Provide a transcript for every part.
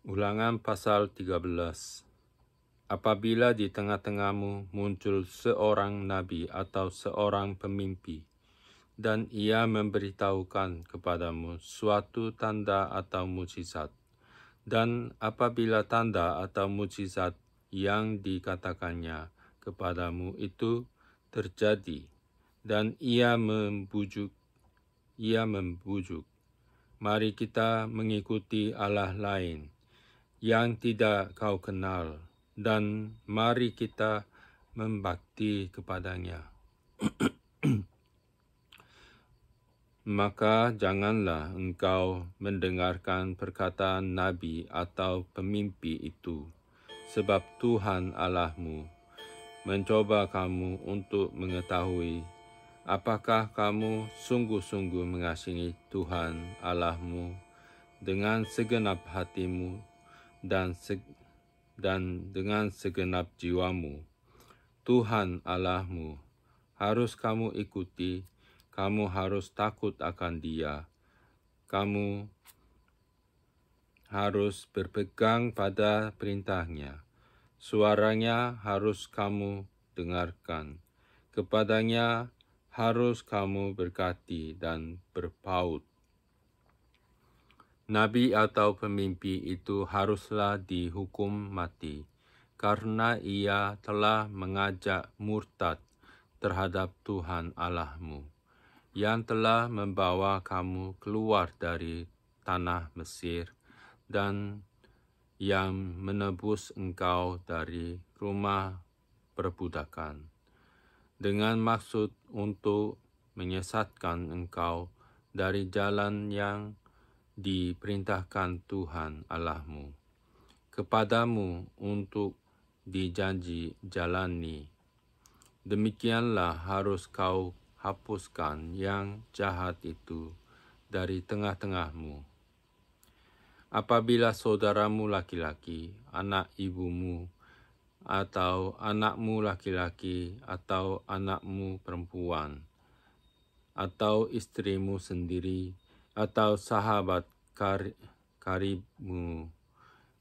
Ulangan pasal 13. Apabila di tengah-tengahmu muncul seorang nabi atau seorang pemimpi, dan ia memberitahukan kepadamu suatu tanda atau mukjizat, dan apabila tanda atau mukjizat yang dikatakannya kepadamu itu terjadi, dan ia membujuk, mari kita mengikuti Allah lain yang tidak kau kenal, dan mari kita membakti kepadanya. Maka janganlah engkau mendengarkan perkataan nabi atau pemimpi itu, sebab Tuhan Allahmu mencoba kamu untuk mengetahui apakah kamu sungguh-sungguh mengasihi Tuhan Allahmu dengan segenap hatimu dan dengan segenap jiwamu. Tuhan Allahmu harus kamu ikuti, kamu harus takut akan Dia, kamu harus berpegang pada perintahnya, suaranya harus kamu dengarkan, kepadanya harus kamu berkati dan berpaut. Nabi atau pemimpi itu haruslah dihukum mati, karena ia telah mengajak murtad terhadap Tuhan Allahmu, yang telah membawa kamu keluar dari tanah Mesir, dan yang menebus engkau dari rumah perbudakan, dengan maksud untuk menyesatkan engkau dari jalan yang diperintahkan Tuhan Allahmu kepadamu untuk dijanji jalani. Demikianlah harus kau hapuskan yang jahat itu dari tengah-tengahmu. Apabila saudaramu laki-laki, anak ibumu, atau anakmu laki-laki, atau anakmu perempuan, atau istrimu sendiri, atau sahabat karibmu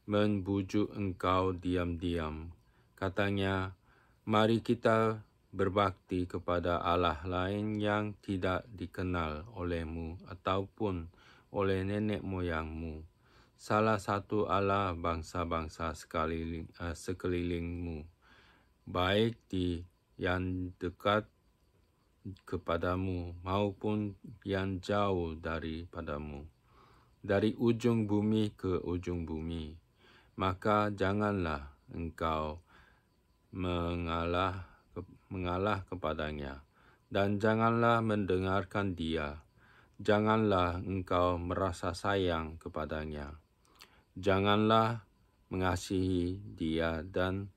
membujuk engkau diam-diam, katanya, mari kita berbakti kepada Allah lain yang tidak dikenal olehmu ataupun oleh nenek moyangmu, salah satu Allah bangsa-bangsa sekelilingmu, baik di yang dekat kepadamu maupun yang jauh daripadamu, dari ujung bumi ke ujung bumi. Maka janganlah engkau mengalah kepadanya, dan janganlah mendengarkan dia. Janganlah engkau merasa sayang kepadanya. Janganlah mengasihi dia, dan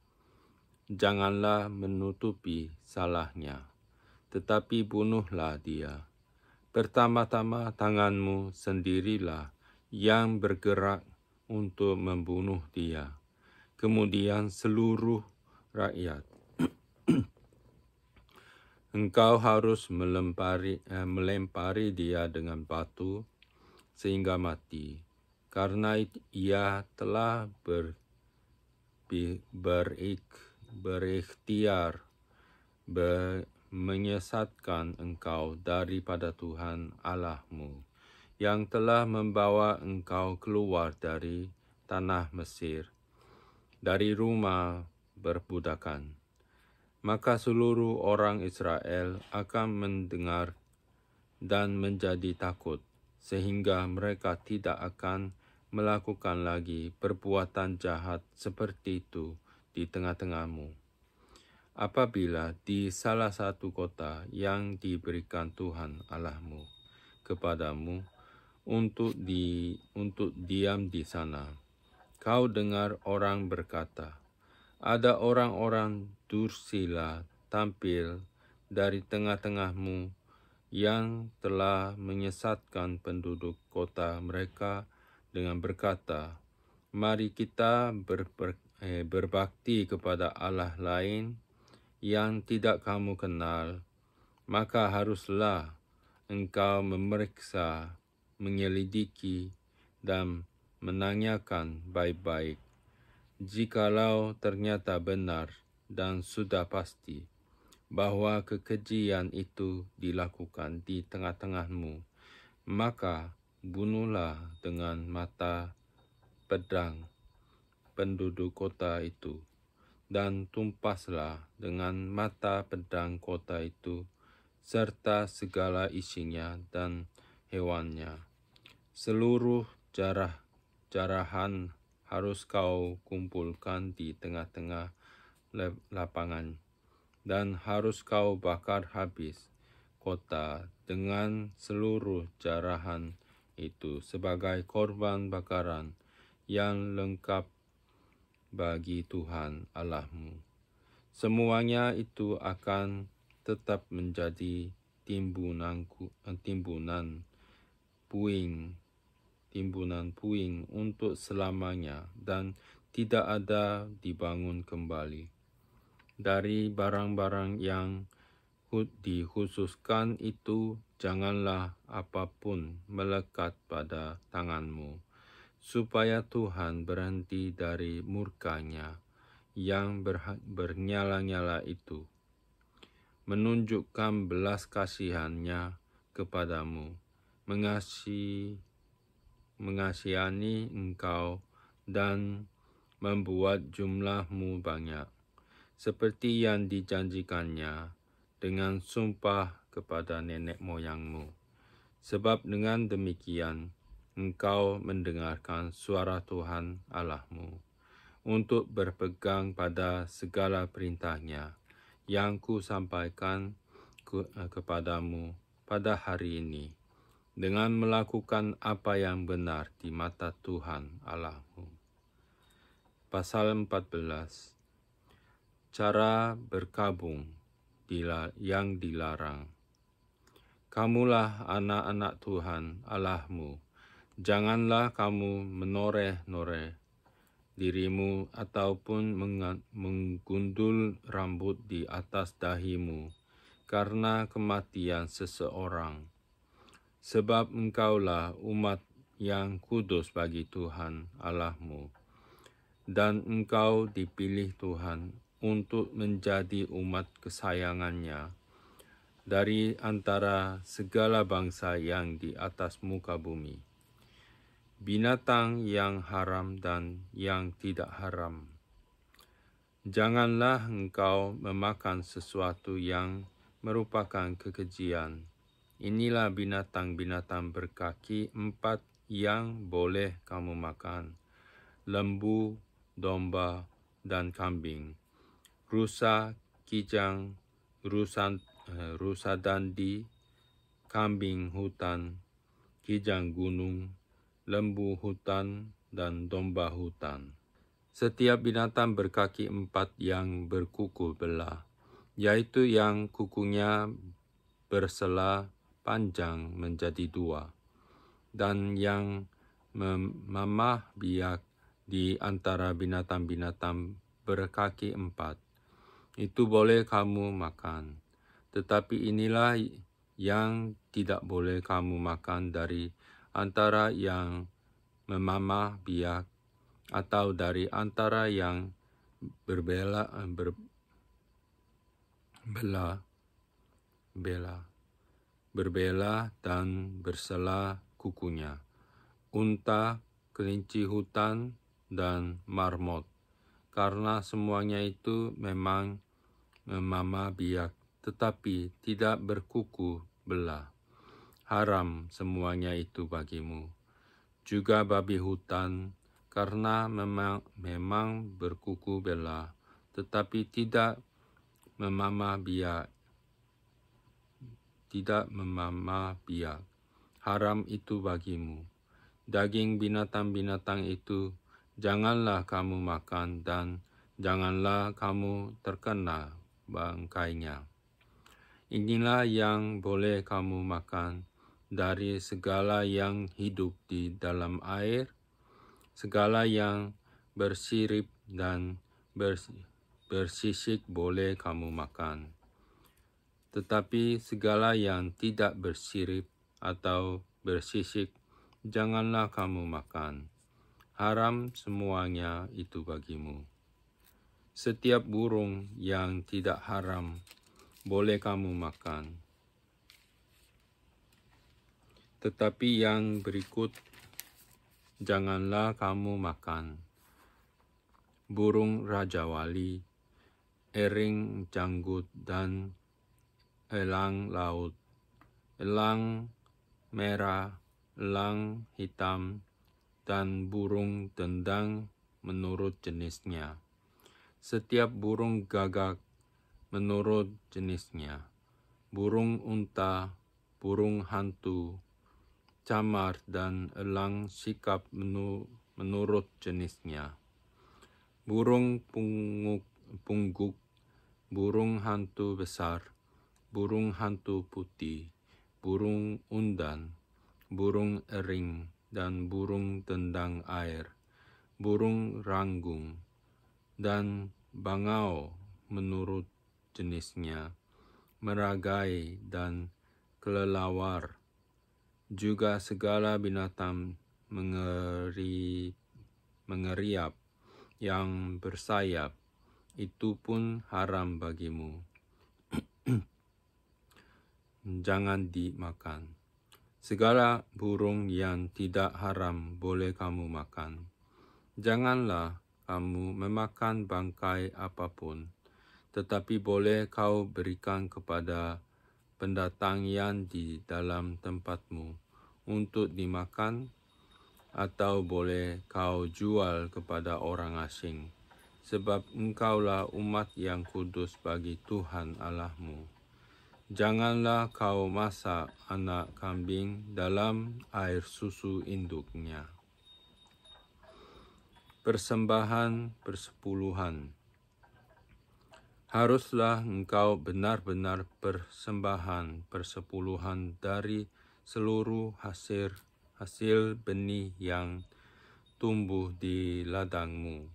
janganlah menutupi salahnya, tetapi bunuhlah dia. Pertama-tama tanganmu sendirilah yang bergerak untuk membunuh dia, kemudian seluruh rakyat. Engkau harus melempari dia dengan batu sehingga mati, karena ia telah berikhtiar menyesatkan engkau daripada Tuhan Allahmu, yang telah membawa engkau keluar dari tanah Mesir, dari rumah perbudakan. Maka seluruh orang Israel akan mendengar dan menjadi takut, sehingga mereka tidak akan melakukan lagi perbuatan jahat seperti itu di tengah-tengahmu. Apabila di salah satu kota yang diberikan Tuhan Allahmu kepadamu untuk diam di sana, kau dengar orang berkata, ada orang-orang dursila tampil dari tengah-tengahmu yang telah menyesatkan penduduk kota mereka dengan berkata, mari kita berbakti kepada Allah lain yang tidak kamu kenal, maka haruslah engkau memeriksa, menyelidiki, dan menanyakan baik-baik. Jikalau ternyata benar dan sudah pasti bahwa kekejian itu dilakukan di tengah-tengahmu, maka bunuhlah dengan mata pedang penduduk kota itu, dan tumpaslah dengan mata pedang kota itu, serta segala isinya dan hewannya. Seluruh jarahan harus kau kumpulkan di tengah-tengah lapangan, dan harus kau bakar habis kota dengan seluruh jarahan itu sebagai korban bakaran yang lengkap bagi Tuhan Allahmu. Semuanya itu akan tetap menjadi timbunan puing untuk selamanya dan tidak ada dibangun kembali. Dari barang-barang yang dikhususkan itu, janganlah apapun melekat pada tanganmu, supaya Tuhan berhenti dari murkanya yang bernyala-nyala itu, menunjukkan belas kasihannya kepadamu, mengasihani engkau dan membuat jumlahmu banyak, seperti yang dijanjikannya dengan sumpah kepada nenek moyangmu. Sebab dengan demikian engkau mendengarkan suara Tuhan Allahmu untuk berpegang pada segala perintahnya yang kusampaikan kepadamu pada hari ini, dengan melakukan apa yang benar di mata Tuhan Allahmu. Pasal 14. Cara berkabung yang dilarang. Kamulah anak-anak Tuhan Allahmu. Janganlah kamu menoreh-noreh dirimu ataupun menggundul rambut di atas dahimu karena kematian seseorang. Sebab engkaulah umat yang kudus bagi Tuhan Allahmu, dan engkau dipilih Tuhan untuk menjadi umat kesayangannya dari antara segala bangsa yang di atas muka bumi. Binatang yang haram dan yang tidak haram. Janganlah engkau memakan sesuatu yang merupakan kekejian. Inilah binatang-binatang berkaki 4 yang boleh kamu makan: lembu, domba, dan kambing, rusa, kijang, rusa dandi, kambing hutan, kijang gunung, lembu hutan, dan domba hutan. Setiap binatang berkaki 4 yang berkuku belah, yaitu yang kukunya bersela panjang menjadi 2, dan yang memamah biak di antara binatang-binatang berkaki 4, itu boleh kamu makan. Tetapi inilah yang tidak boleh kamu makan dari antara yang memamah biak, atau dari antara yang berbela dan bersela kukunya, unta, kelinci hutan, dan marmot, karena semuanya itu memang memamah biak, tetapi tidak berkuku belah. Haram semuanya itu bagimu. Juga babi hutan, karena memang berkuku belah, tetapi tidak memamah biak. Haram itu bagimu. Daging binatang-binatang itu janganlah kamu makan, dan janganlah kamu terkena bangkainya. Inilah yang boleh kamu makan dari segala yang hidup di dalam air, segala yang bersirip dan bersisik boleh kamu makan. Tetapi segala yang tidak bersirip atau bersisik janganlah kamu makan. haram semuanya itu bagimu. Setiap burung yang tidak haram boleh kamu makan. Tetapi yang berikut janganlah kamu makan: burung rajawali, ering janggut, dan elang laut, elang merah, elang hitam, dan burung dendang menurut jenisnya. Setiap burung gagak menurut jenisnya. Burung unta, burung hantu, camar, dan elang sikap menurut jenisnya. Burung pungguk, burung hantu besar, burung hantu putih, burung undan, burung ering, dan burung dendang air, burung ranggung, dan bangau menurut jenisnya, meragai dan kelelawar, juga segala binatang mengeriap yang bersayap, itu pun haram bagimu. Jangan dimakan. Segala burung yang tidak haram boleh kamu makan. Janganlah kamu memakan bangkai apapun, tetapi boleh kau berikan kepada pendatang yang di dalam tempatmu untuk dimakan, atau boleh kau jual kepada orang asing, sebab engkaulah umat yang kudus bagi Tuhan Allahmu. Janganlah kau masak anak kambing dalam air susu induknya. Persembahan persepuluhan. Haruslah engkau benar-benar persembahan persepuluhan dari seluruh hasil benih yang tumbuh di ladangmu,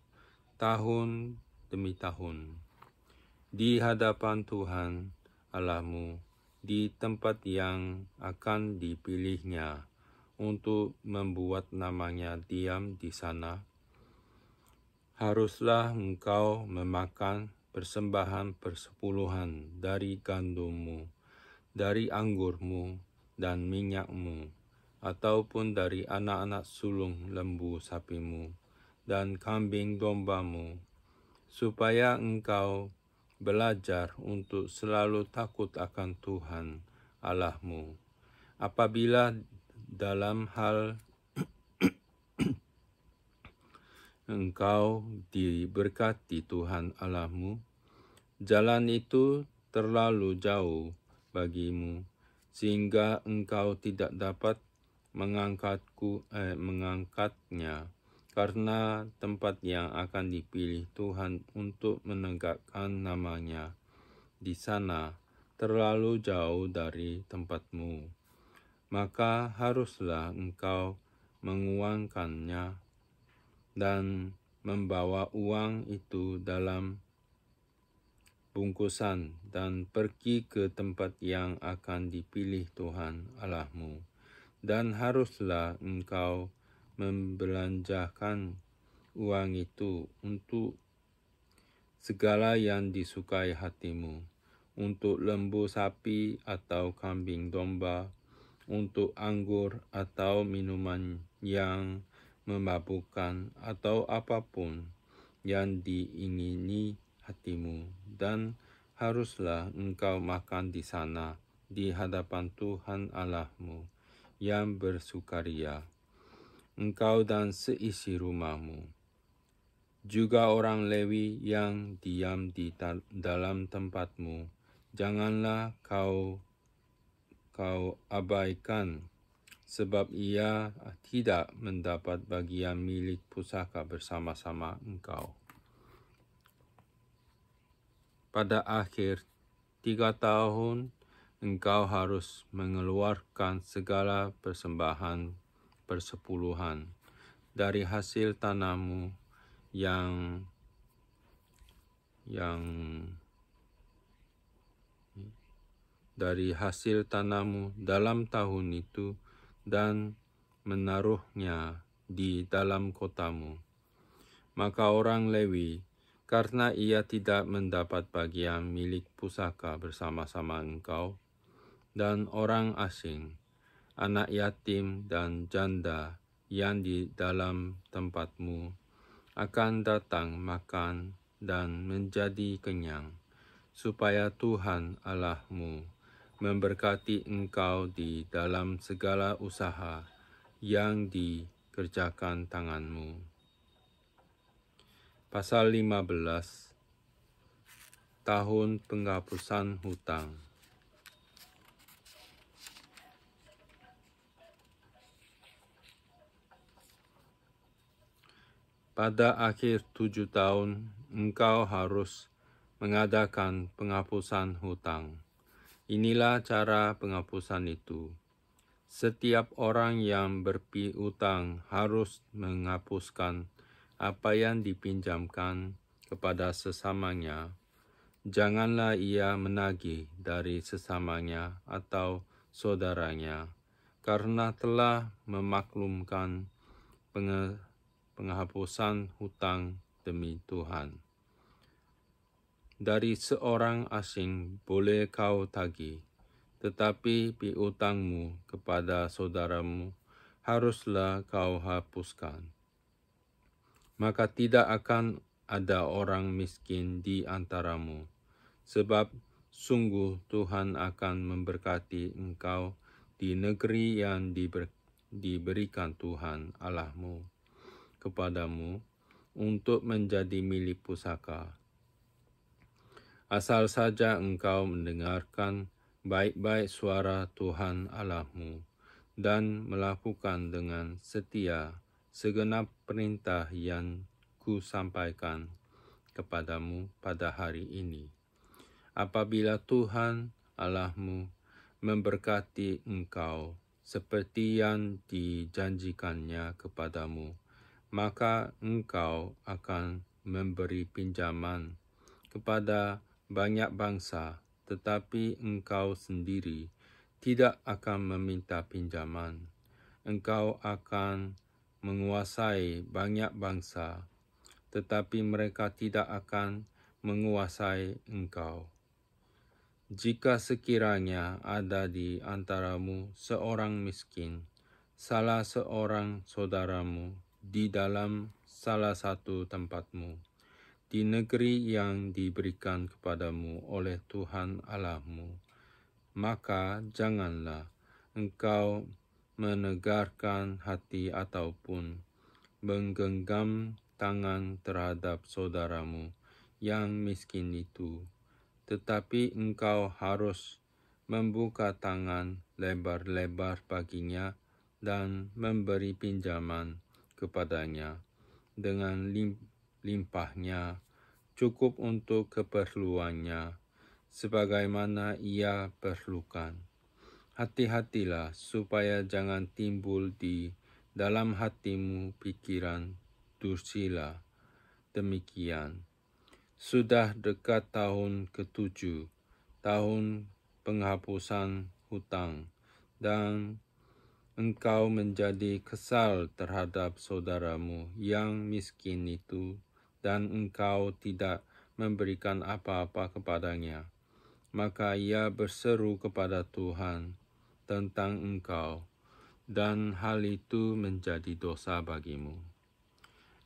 tahun demi tahun, di hadapan Tuhan Allahmu, di tempat yang akan dipilihnya untuk membuat namanya diam di sana. Haruslah engkau memakan persembahan persepuluhan dari gandummu, dari anggurmu dan minyakmu, ataupun dari anak-anak sulung lembu sapimu dan kambing dombamu, supaya engkau belajar untuk selalu takut akan Tuhan Allahmu. Apabila dalam hal engkau diberkati Tuhan Allahmu, jalan itu terlalu jauh bagimu, sehingga engkau tidak dapat mengangkatnya, karena tempat yang akan dipilih Tuhan untuk menegakkan namanya di sana terlalu jauh dari tempatmu. Maka haruslah engkau menguangkannya dan membawa uang itu dalam bungkusan dan pergi ke tempat yang akan dipilih Tuhan Allahmu. Dan haruslah engkau membelanjakan uang itu untuk segala yang disukai hatimu, untuk lembu sapi atau kambing domba, untuk anggur atau minuman yang memabukkan, atau apapun yang diingini hatimu, dan haruslah engkau makan di sana di hadapan Tuhan Allahmu yang bersukaria, engkau dan seisi rumahmu. Juga orang Lewi yang diam di dalam tempatmu, janganlah kau abaikan, sebab ia tidak mendapat bagian milik pusaka bersama-sama engkau. Pada akhir 3 tahun, engkau harus mengeluarkan segala persembahan persepuluhan dari hasil tanahmu yang dari hasil tanahmu dalam tahun itu, dan menaruhnya di dalam kotamu. Maka orang Lewi, karena ia tidak mendapat bagian milik pusaka bersama-sama engkau, dan orang asing, anak yatim dan janda yang di dalam tempatmu, akan datang makan dan menjadi kenyang, supaya Tuhan Allahmu memberkati engkau di dalam segala usaha yang dikerjakan tanganmu. Pasal 15, Tahun Penghapusan Hutang. Pada akhir 7 tahun, engkau harus mengadakan penghapusan hutang. Inilah cara penghapusan itu. Setiap orang yang berpiutang harus menghapuskan apa yang dipinjamkan kepada sesamanya. Janganlah ia menagih dari sesamanya atau saudaranya, karena telah memaklumkan penghapusan hutang demi Tuhan. Dari seorang asing boleh kau tagih, tetapi piutangmu kepada saudaramu haruslah kau hapuskan. Maka tidak akan ada orang miskin di antaramu, sebab sungguh Tuhan akan memberkati engkau di negeri yang diberikan Tuhan Allahmu kepadamu untuk menjadi milik pusaka. Asal saja engkau mendengarkan baik-baik suara Tuhan Allahmu dan melakukan dengan setia segenap perintah yang kusampaikan kepadamu pada hari ini. Apabila Tuhan Allahmu memberkati engkau seperti yang dijanjikannya kepadamu, maka engkau akan memberi pinjaman kepada banyak bangsa, tetapi engkau sendiri tidak akan meminta pinjaman. Engkau akan menguasai banyak bangsa, tetapi mereka tidak akan menguasai engkau. Jika sekiranya ada di antaramu seorang miskin, salah seorang saudaramu di dalam salah satu tempatmu, di negeri yang diberikan kepadamu oleh Tuhan Allahmu, maka janganlah engkau menegarkan hati ataupun menggenggam tangan terhadap saudaramu yang miskin itu, tetapi engkau harus membuka tangan lebar-lebar baginya dan memberi pinjaman kepadanya dengan limpahnya, cukup untuk keperluannya, sebagaimana ia perlukan. Hati-hatilah supaya jangan timbul di dalam hatimu pikiran dursila demikian. Sudah dekat tahun ke-7, tahun penghapusan hutang, dan engkau menjadi kesal terhadap saudaramu yang miskin itu, dan engkau tidak memberikan apa-apa kepadanya. Maka ia berseru kepada Tuhan tentang engkau, dan hal itu menjadi dosa bagimu.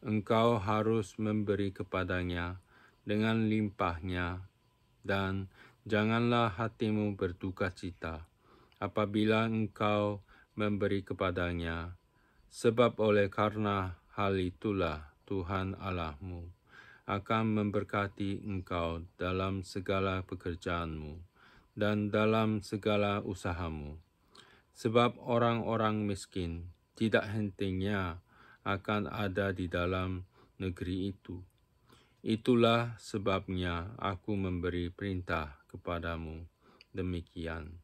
Engkau harus memberi kepadanya dengan limpahnya, dan janganlah hatimu berduka cita apabila engkau memberi kepadanya, sebab oleh karena hal itulah Tuhan Allahmu akan memberkati engkau dalam segala pekerjaanmu dan dalam segala usahamu. Sebab orang-orang miskin tidak hentinya akan ada di dalam negeri itu. Itulah sebabnya aku memberi perintah kepadamu demikian.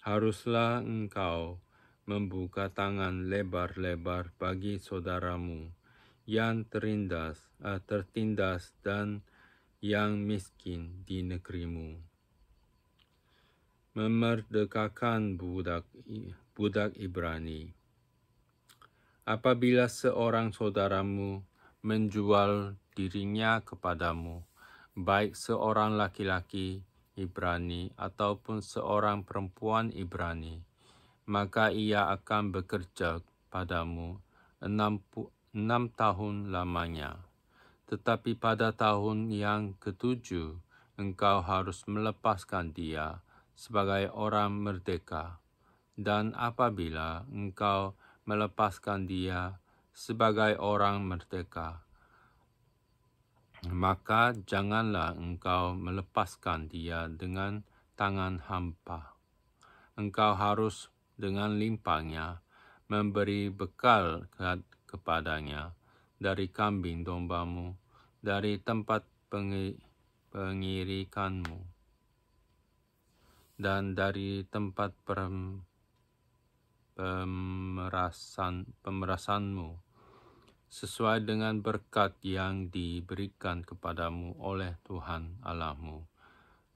Haruslah engkau membuka tangan lebar-lebar bagi saudaramu yang tertindas dan yang miskin di negerimu. Memerdekakan budak Ibrani. Apabila seorang saudaramu menjual dirinya kepadamu, baik seorang laki-laki Ibrani ataupun seorang perempuan Ibrani, maka ia akan bekerja padamu 6 tahun lamanya. Tetapi pada tahun yang ketujuh, engkau harus melepaskan dia sebagai orang merdeka. Dan apabila engkau melepaskan dia sebagai orang merdeka, maka janganlah engkau melepaskan dia dengan tangan hampa. Engkau harus dengan limpahnya memberi bekal kepadanya dari kambing dombamu, dari tempat pengirikanmu, dan dari tempat pemerasanmu, sesuai dengan berkat yang diberikan kepadamu oleh Tuhan Allahmu.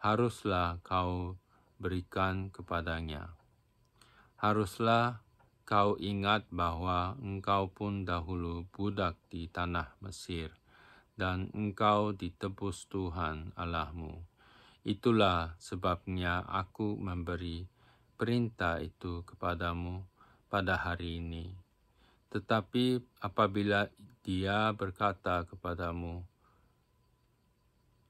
Haruslah kau berikan kepadanya. Haruslah kau ingat bahwa engkau pun dahulu budak di tanah Mesir, dan engkau ditebus Tuhan Allahmu. Itulah sebabnya aku memberi perintah itu kepadamu pada hari ini. Tetapi apabila dia berkata kepadamu,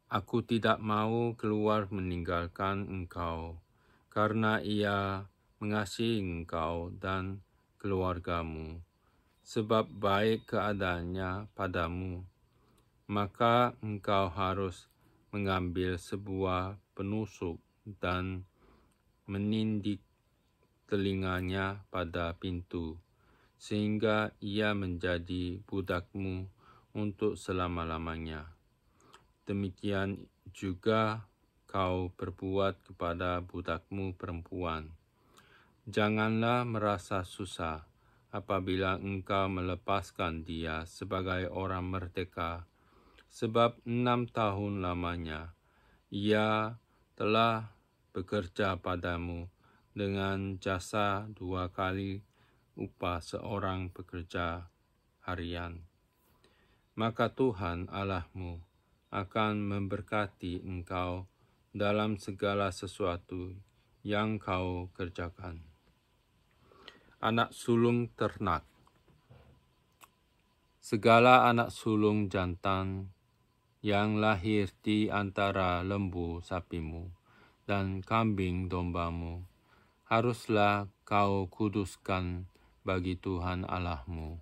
aku tidak mau keluar meninggalkan engkau, karena ia mengasihi engkau dan keluargamu, sebab baik keadaannya padamu, maka engkau harus mengambil sebuah penusuk dan menindik telinganya pada pintu, sehingga ia menjadi budakmu untuk selama-lamanya. Demikian juga kau perbuat kepada budakmu perempuan. Janganlah merasa susah apabila engkau melepaskan dia sebagai orang merdeka, sebab 6 tahun lamanya ia telah bekerja padamu dengan jasa 2 kali upah seorang pekerja harian. Maka Tuhan Allahmu akan memberkati engkau dalam segala sesuatu yang kau kerjakan. Anak sulung ternak. Segala anak sulung jantan yang lahir di antara lembu sapimu dan kambing dombamu, haruslah kau kuduskan bagi Tuhan Allahmu.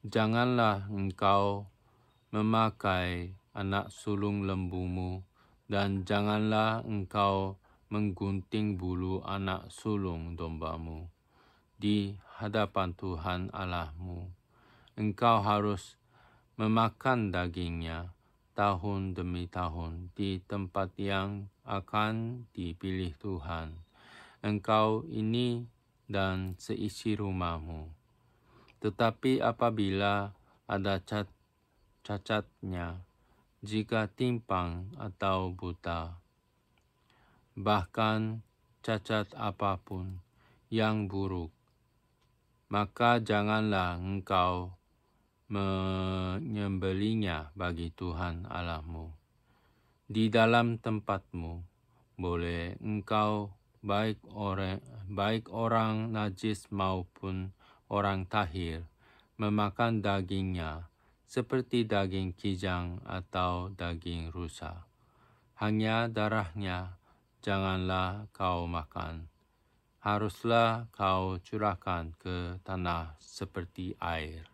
Janganlah engkau memakai anak sulung lembumu, dan janganlah engkau menggunting bulu anak sulung dombamu di hadapan Tuhan Allahmu. Engkau harus memakan dagingnya tahun demi tahun di tempat yang akan dipilih Tuhan, engkau ini dan seisi rumahmu. Tetapi apabila ada cacatnya, jika timpang atau buta, bahkan cacat apapun yang buruk, maka janganlah engkau menyembelihnya bagi Tuhan Allahmu. Di dalam tempatmu boleh engkau baik orang najis maupun orang tahir memakan dagingnya, seperti daging kijang atau daging rusa. Hanya darahnya janganlah kau makan. Haruslah kau curahkan ke tanah seperti air.